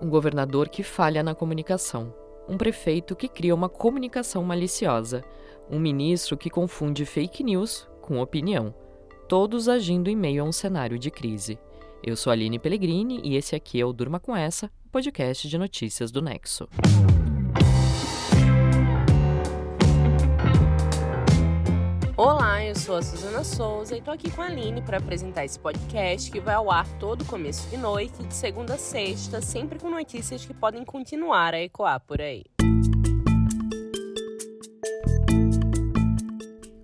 Um governador que falha na comunicação. Um prefeito que cria uma comunicação maliciosa. Um ministro que confunde fake news com opinião. Todos agindo em meio a um cenário de crise. Eu sou a Aline Pellegrini e esse aqui é o Durma Com Essa, podcast de notícias do Nexo. Olá, eu sou a Suzana Souza e tô aqui com a Aline para apresentar esse podcast que vai ao ar todo começo de noite, de segunda a sexta, sempre com notícias que podem continuar a ecoar por aí.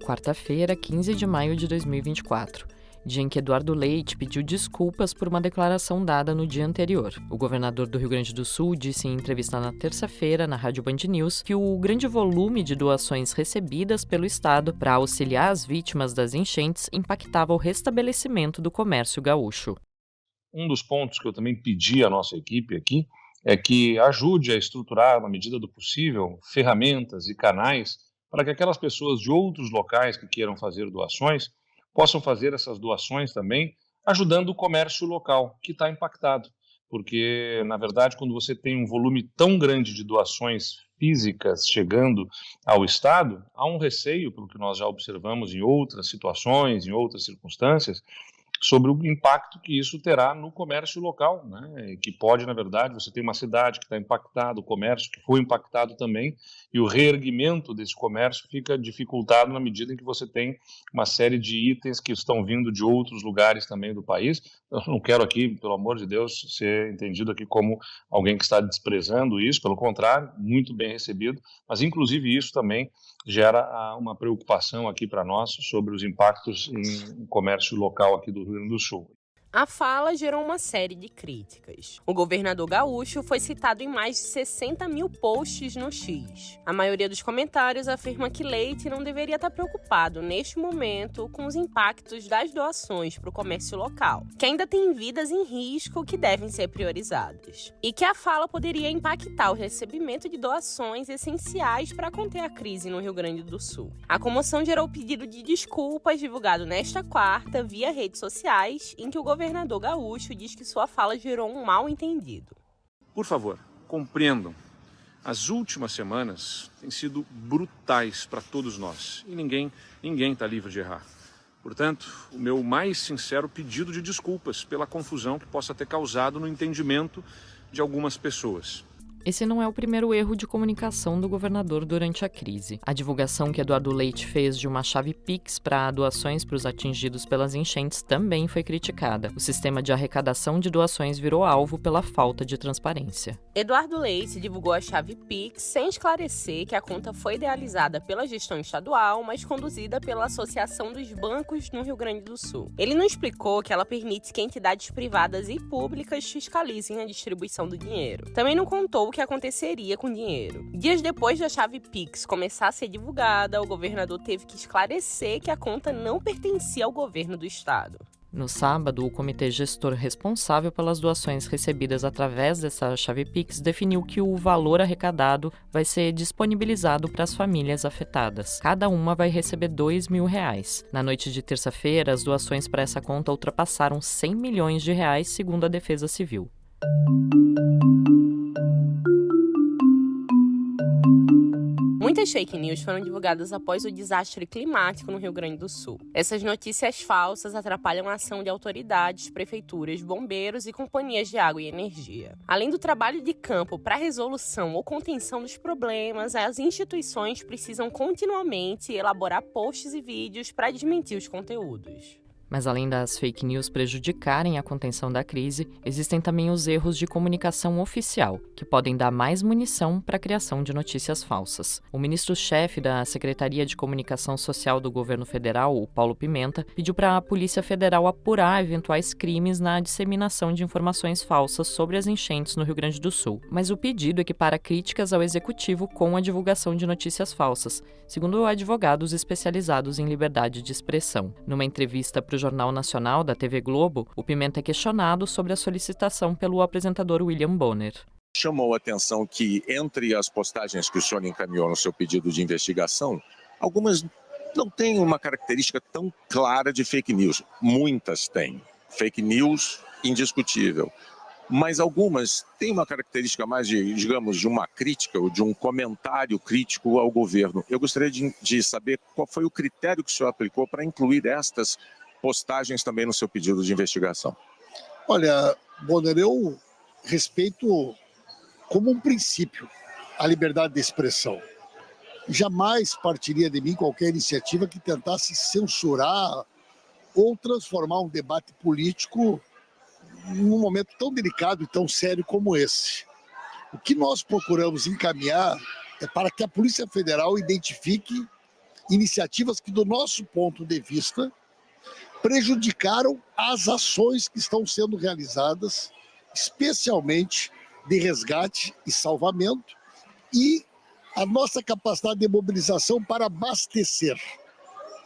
Quarta-feira, 15 de maio de 2024. Dia em que Eduardo Leite pediu desculpas por uma declaração dada no dia anterior. O governador do Rio Grande do Sul disse em entrevista na terça-feira, na Rádio Band News, que o grande volume de doações recebidas pelo Estado para auxiliar as vítimas das enchentes impactava o restabelecimento do comércio gaúcho. Um dos pontos que eu também pedi à nossa equipe aqui é que ajude a estruturar, na medida do possível, ferramentas e canais para que aquelas pessoas de outros locais que queiram fazer doações possam fazer essas doações também, ajudando o comércio local, que está impactado. Porque, na verdade, quando você tem um volume tão grande de doações físicas chegando ao Estado, há um receio, pelo que nós já observamos em outras situações, em outras circunstâncias, sobre o impacto que isso terá no comércio local, né? Que pode, na verdade, você tem uma cidade que está impactada, o comércio que foi impactado também, e o reerguimento desse comércio fica dificultado na medida em que você tem uma série de itens que estão vindo de outros lugares também do país. Eu não quero aqui, pelo amor de Deus, ser entendido aqui como alguém que está desprezando isso, pelo contrário, muito bem recebido, mas inclusive isso também gera uma preocupação aqui para nós sobre os impactos em comércio local aqui do Rio Grande do Sul. A fala gerou uma série de críticas. O governador gaúcho foi citado em mais de 60 mil posts no X. A maioria dos comentários afirma que Leite não deveria estar preocupado, neste momento, com os impactos das doações para o comércio local, que ainda tem vidas em risco que devem ser priorizadas. E que a fala poderia impactar o recebimento de doações essenciais para conter a crise no Rio Grande do Sul. A comoção gerou pedido de desculpas divulgado nesta quarta via redes sociais, em que o governador gaúcho diz que sua fala gerou um mal-entendido. Por favor, compreendam. As últimas semanas têm sido brutais para todos nós e ninguém está livre de errar. Portanto, o meu mais sincero pedido de desculpas pela confusão que possa ter causado no entendimento de algumas pessoas. Esse não é o primeiro erro de comunicação do governador durante a crise. A divulgação que Eduardo Leite fez de uma chave Pix para doações para os atingidos pelas enchentes também foi criticada. O sistema de arrecadação de doações virou alvo pela falta de transparência. Eduardo Leite divulgou a chave Pix sem esclarecer que a conta foi idealizada pela gestão estadual, mas conduzida pela Associação dos Bancos no Rio Grande do Sul. Ele não explicou que ela permite que entidades privadas e públicas fiscalizem a distribuição do dinheiro. Também não contou o que aconteceria com o dinheiro. Dias depois da chave Pix começar a ser divulgada, o governador teve que esclarecer que a conta não pertencia ao governo do estado. No sábado, o comitê gestor responsável pelas doações recebidas através dessa chave Pix definiu que o valor arrecadado vai ser disponibilizado para as famílias afetadas. Cada uma vai receber R$2 mil. Na noite de terça-feira, as doações para essa conta ultrapassaram R$100 milhões, segundo a Defesa Civil. Muitas fake news foram divulgadas após o desastre climático no Rio Grande do Sul. Essas notícias falsas atrapalham a ação de autoridades, prefeituras, bombeiros e companhias de água e energia. Além do trabalho de campo para resolução ou contenção dos problemas, as instituições precisam continuamente elaborar posts e vídeos para desmentir os conteúdos. Mas além das fake news prejudicarem a contenção da crise, existem também os erros de comunicação oficial, que podem dar mais munição para a criação de notícias falsas. O ministro-chefe da Secretaria de Comunicação Social do Governo Federal, o Paulo Pimenta, pediu para a Polícia Federal apurar eventuais crimes na disseminação de informações falsas sobre as enchentes no Rio Grande do Sul. Mas o pedido equipara críticas ao Executivo com a divulgação de notícias falsas, segundo advogados especializados em liberdade de expressão. Numa entrevista para o Jornal Nacional da TV Globo, o Pimenta é questionado sobre a solicitação pelo apresentador William Bonner. Chamou a atenção que, entre as postagens que o senhor encaminhou no seu pedido de investigação, algumas não têm uma característica tão clara de fake news. Muitas têm. Fake news indiscutível. mas algumas têm uma característica mais de, digamos, de uma crítica ou de um comentário crítico ao governo. Eu gostaria de saber qual foi o critério que o senhor aplicou para incluir estas postagens também no seu pedido de investigação. Olha, Bonner, eu respeito como um princípio a liberdade de expressão. Jamais partiria de mim qualquer iniciativa que tentasse censurar ou transformar um debate político num momento tão delicado e tão sério como esse. O que nós procuramos encaminhar é para que a Polícia Federal identifique iniciativas que, do nosso ponto de vista, prejudicaram as ações que estão sendo realizadas, especialmente de resgate e salvamento, e a nossa capacidade de mobilização para abastecer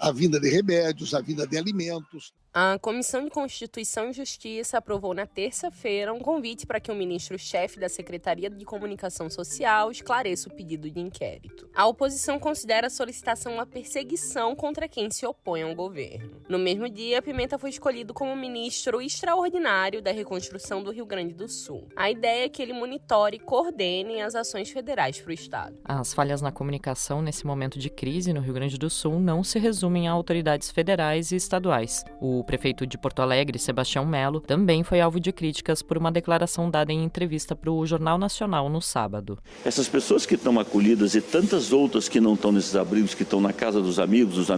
a vinda de remédios, a vinda de alimentos. A Comissão de Constituição e Justiça aprovou na terça-feira um convite para que o ministro-chefe da Secretaria de Comunicação Social esclareça o pedido de inquérito. A oposição considera a solicitação uma perseguição contra quem se opõe ao governo. No mesmo dia, Pimenta foi escolhido como ministro extraordinário da reconstrução do Rio Grande do Sul. A ideia é que ele monitore e coordene as ações federais para o estado. As falhas na comunicação nesse momento de crise no Rio Grande do Sul não se resumem a autoridades federais e estaduais. O prefeito de Porto Alegre, Sebastião Melo, também foi alvo de críticas por uma declaração dada em entrevista para o Jornal Nacional no sábado. Essas pessoas que estão acolhidas e tantas outras que não estão nesses abrigos, que estão na casa dos amigos,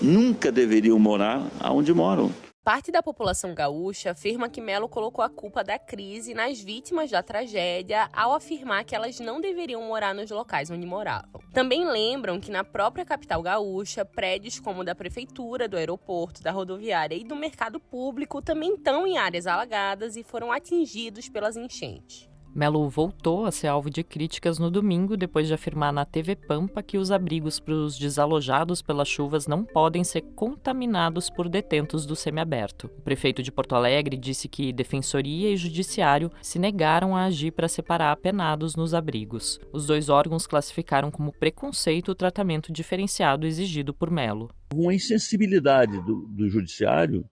nunca deveriam morar onde moram. Parte da população gaúcha afirma que Melo colocou a culpa da crise nas vítimas da tragédia ao afirmar que elas não deveriam morar nos locais onde moravam. Também lembram que na própria capital gaúcha, prédios como o da prefeitura, do aeroporto, da rodoviária e do mercado público também estão em áreas alagadas e foram atingidos pelas enchentes. Melo voltou a ser alvo de críticas no domingo, depois de afirmar na TV Pampa que os abrigos para os desalojados pelas chuvas não podem ser contaminados por detentos do semiaberto. O prefeito de Porto Alegre disse que Defensoria e Judiciário se negaram a agir para separar apenados nos abrigos. Os dois órgãos classificaram como preconceito o tratamento diferenciado exigido por Melo. Uma insensibilidade do Judiciário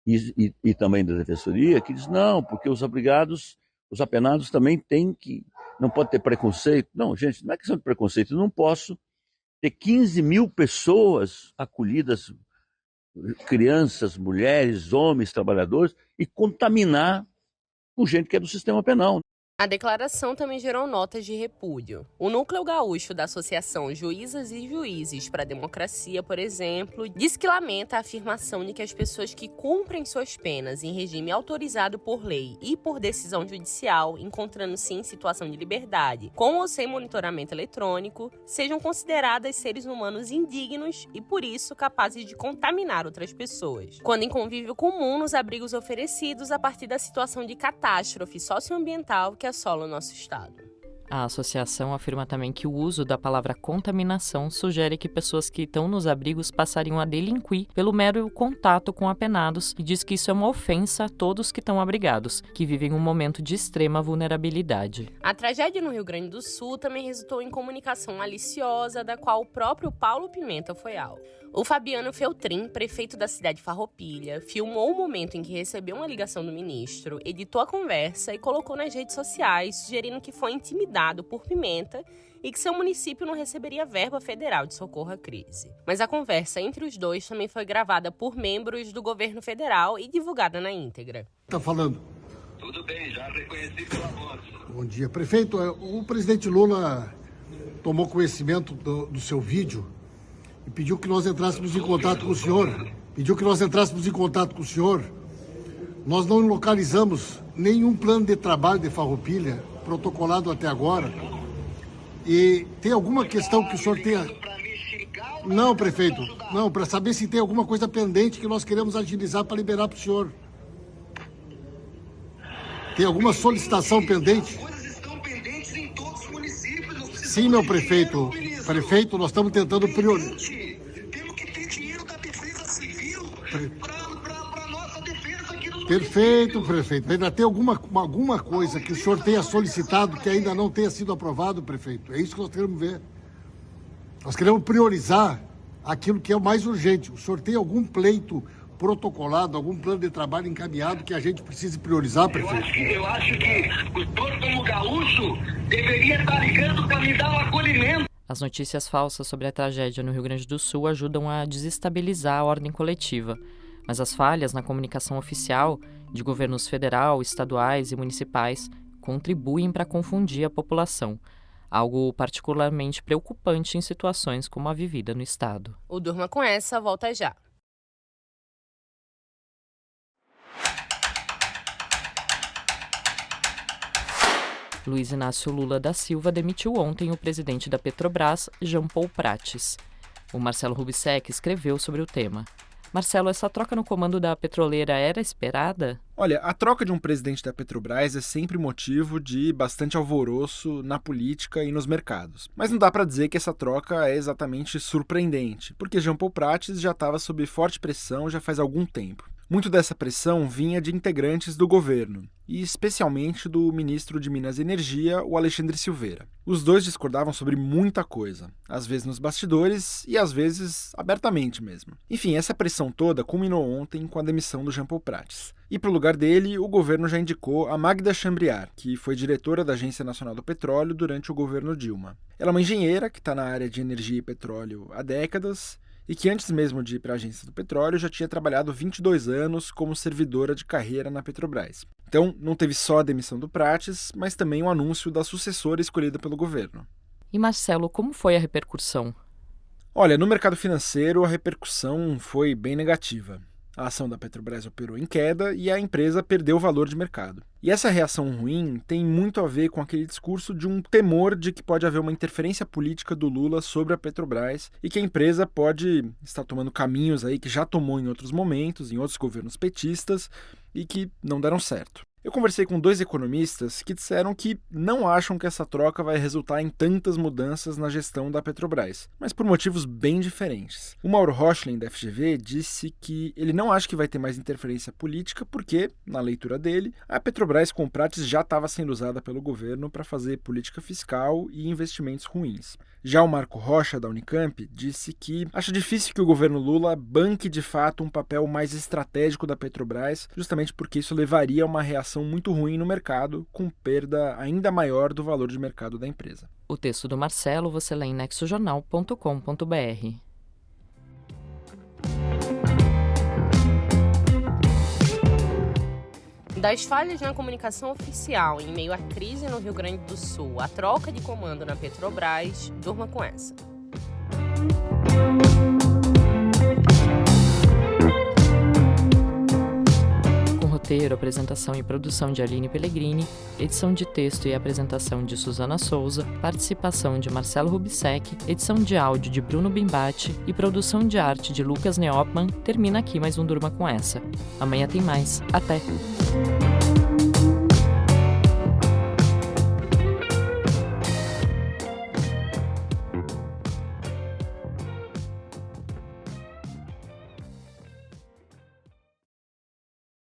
e também da Defensoria que diz não, porque os apenados também não pode ter preconceito. Não, gente, não é questão de preconceito. Eu não posso ter 15 mil pessoas acolhidas, crianças, mulheres, homens, trabalhadores, e contaminar com gente que é do sistema penal. A declaração também gerou notas de repúdio. O Núcleo Gaúcho da Associação Juízas e Juízes para a Democracia, por exemplo, diz que lamenta a afirmação de que as pessoas que cumprem suas penas em regime autorizado por lei e por decisão judicial, encontrando-se em situação de liberdade, com ou sem monitoramento eletrônico, sejam consideradas seres humanos indignos e, por isso, capazes de contaminar outras pessoas, quando em convívio comum nos abrigos oferecidos a partir da situação de catástrofe socioambiental que assola o nosso estado. A associação afirma também que o uso da palavra contaminação sugere que pessoas que estão nos abrigos passariam a delinquir pelo mero contato com apenados e diz que isso é uma ofensa a todos que estão abrigados, que vivem um momento de extrema vulnerabilidade. A tragédia no Rio Grande do Sul também resultou em comunicação maliciosa, da qual o próprio Paulo Pimenta foi alvo. O Fabiano Feltrin, prefeito da cidade de Farroupilha, filmou o momento em que recebeu uma ligação do ministro, editou a conversa e colocou nas redes sociais, sugerindo que foi intimidado por Pimenta e que seu município não receberia verba federal de socorro à crise. Mas a conversa entre os dois também foi gravada por membros do governo federal e divulgada na íntegra. Tá falando? Tudo bem, já reconheci pela voz. Bom dia, prefeito. O presidente Lula tomou conhecimento do seu vídeo e pediu que nós entrássemos em contato com o senhor. Nós não localizamos nenhum plano de trabalho de Farroupilha protocolado até agora. E tem alguma questão que o senhor tenha... Não, prefeito. Não, para saber se tem alguma coisa pendente que nós queremos agilizar para liberar para o senhor. Tem alguma solicitação pendente? Coisas estão pendentes em todos os municípios. Sim, meu prefeito. Prefeito, nós estamos tentando priorizar. Temos que ter dinheiro da Defesa Civil para nossa defesa aqui nos Perfeito, prefeito. Ainda tem alguma coisa que o senhor tenha solicitado que ainda não tenha sido aprovado, prefeito? É isso que nós queremos ver. Nós queremos priorizar aquilo que é o mais urgente. O senhor tem algum pleito protocolado, algum plano de trabalho encaminhado que a gente precise priorizar, prefeito? Eu acho que o senhor, como gaúcho, deveria estar ligando para me dar um acolhimento. As notícias falsas sobre a tragédia no Rio Grande do Sul ajudam a desestabilizar a ordem coletiva, mas as falhas na comunicação oficial de governos federal, estaduais e municipais contribuem para confundir a população, algo particularmente preocupante em situações como a vivida no estado. O Durma com Essa volta já. Luiz Inácio Lula da Silva demitiu ontem o presidente da Petrobras, Jean Paul Prates. O Marcelo Rubissec escreveu sobre o tema. Marcelo, essa troca no comando da petroleira era esperada? Olha, a troca de um presidente da Petrobras é sempre motivo de bastante alvoroço na política e nos mercados. Mas não dá para dizer que essa troca é exatamente surpreendente, porque Jean Paul Prates já estava sob forte pressão já faz algum tempo. Muito dessa pressão vinha de integrantes do governo, e especialmente do ministro de Minas e Energia, o Alexandre Silveira. Os dois discordavam sobre muita coisa, às vezes nos bastidores e às vezes abertamente mesmo. Enfim, essa pressão toda culminou ontem com a demissão do Jean Paul Prates. E para o lugar dele, o governo já indicou a Magda Chambriard, que foi diretora da Agência Nacional do Petróleo durante o governo Dilma. Ela é uma engenheira que está na área de energia e petróleo há décadas, e que antes mesmo de ir para a Agência do Petróleo já tinha trabalhado 22 anos como servidora de carreira na Petrobras. Então, não teve só a demissão do Prates, mas também o anúncio da sucessora escolhida pelo governo. E Marcelo, como foi a repercussão? Olha, no mercado financeiro a repercussão foi bem negativa. A ação da Petrobras operou em queda e a empresa perdeu valor de mercado. E essa reação ruim tem muito a ver com aquele discurso de um temor de que pode haver uma interferência política do Lula sobre a Petrobras e que a empresa pode estar tomando caminhos aí que já tomou em outros momentos, em outros governos petistas e que não deram certo. Eu conversei com 2 economistas que disseram que não acham que essa troca vai resultar em tantas mudanças na gestão da Petrobras, mas por motivos bem diferentes. O Mauro Rochlin, da FGV, disse que ele não acha que vai ter mais interferência política porque, na leitura dele, a Petrobras com Prates já estava sendo usada pelo governo para fazer política fiscal e investimentos ruins. Já o Marco Rocha, da Unicamp, disse que acha difícil que o governo Lula banque de fato um papel mais estratégico da Petrobras, justamente porque isso levaria a uma reação muito ruim no mercado, com perda ainda maior do valor de mercado da empresa. O texto do Marcelo você lê em nexojornal.com.br. Das falhas na comunicação oficial em meio à crise no Rio Grande do Sul, a troca de comando na Petrobras, Durma com Essa. Com roteiro, apresentação e produção de Aline Pellegrini, edição de texto e apresentação de Suzana Souza, participação de Marcelo Rubissec, edição de áudio de Bruno Bimbati e produção de arte de Lucas Neopman, termina aqui mais um Durma com Essa. Amanhã tem mais. Até!